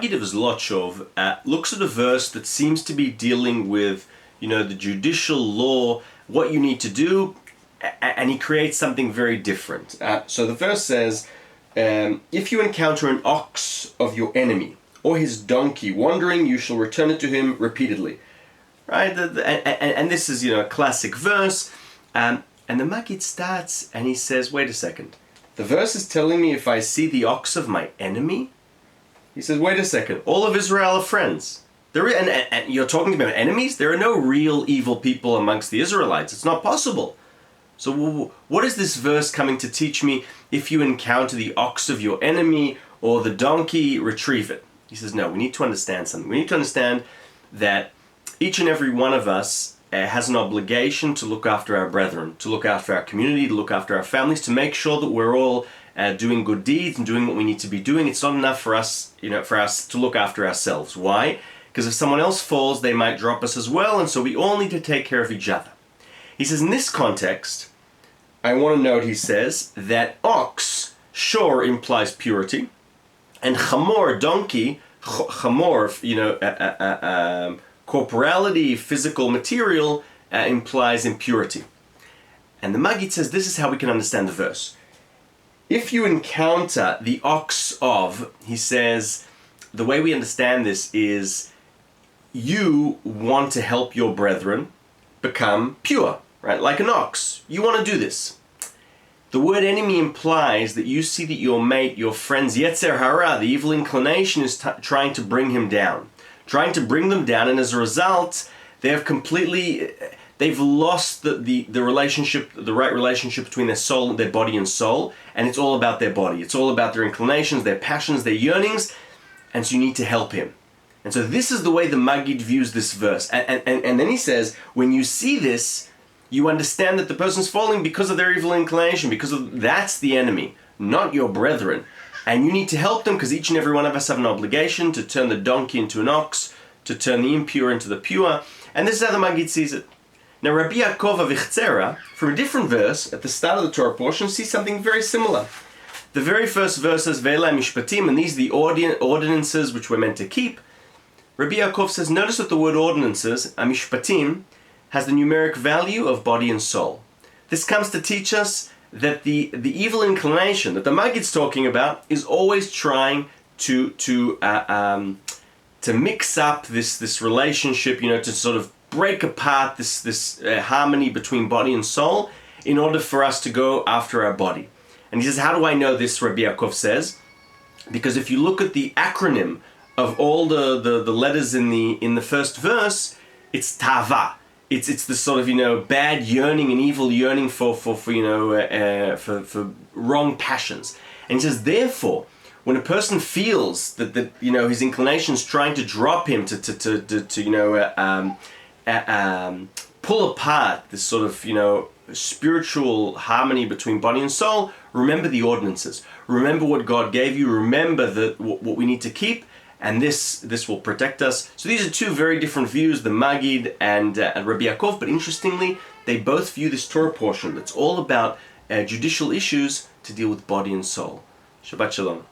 Maggid of Zlotchov looks at a verse that seems to be dealing with, the judicial law, what you need to do, and he creates something very different. So the verse says, if you encounter an ox of your enemy, or his donkey wandering, you shall return it to him repeatedly. Right? And this is, a classic verse. And the Maggid starts and he says, wait a second. The verse is telling me if I see the ox of my enemy? He says, wait a second. All of Israel are friends. And you're talking about enemies? There are no real evil people amongst the Israelites. It's not possible. So what is this verse coming to teach me? If you encounter the ox of your enemy or the donkey, retrieve it. He says, no, we need to understand something. We need to understand that each and every one of us has an obligation to look after our brethren, to look after our community, to look after our families, to make sure that we're all doing good deeds and doing what we need to be doing. It's not enough for us, for us to look after ourselves. Why? Because if someone else falls, they might drop us as well, and so we all need to take care of each other. He says, in this context, I want to note, he says, that ox, sure, implies purity, and chamor, donkey, chamor, corporality, physical material, implies impurity. And the Maggid says this is how we can understand the verse. If you encounter the ox of, he says, the way we understand this is you want to help your brethren become pure, right? Like an ox. You want to do this. The word enemy implies that you see that your mate, your friend's Yetzer Hara, the evil inclination, is trying to bring him down. Trying to bring them down, and as a result, they've lost the relationship, the right relationship between their soul, their body and soul, and it's all about their body. It's all about their inclinations, their passions, their yearnings, and so you need to help him. And so this is the way the Maggid views this verse. And then he says, when you see this, you understand that the person's falling because of their evil inclination, that's the enemy, not your brethren. And you need to help them because each and every one of us have an obligation to turn the donkey into an ox, to turn the impure into the pure. And this is how the Maggid sees it. Now Rabbi Yaakov Abuhatzierah, from a different verse at the start of the Torah portion, sees something very similar. The very first verse says, Ve'elai Mishpatim, and these are the ordinances which we're meant to keep. Rabbi Yaakov says, notice that the word ordinances, Mishpatim, has the numeric value of body and soul. This comes to teach us that the evil inclination that the Maggid's talking about is always trying to mix up this relationship, to sort of break apart this harmony between body and soul in order for us to go after our body. And he says, how do I know this? Rabbi Yaakov says, because if you look at the acronym of all the letters in the first verse, it's tava. It's the sort of, bad yearning and evil yearning for wrong passions. And he says, therefore, when a person feels that his inclination is trying to drop him to pull apart this sort of, spiritual harmony between body and soul, remember the ordinances. Remember what God gave you. Remember what we need to keep. And this will protect us. So these are two very different views, the Maggid and Rabbi Yaakov, but interestingly, they both view this Torah portion that's all about judicial issues to deal with body and soul. Shabbat Shalom.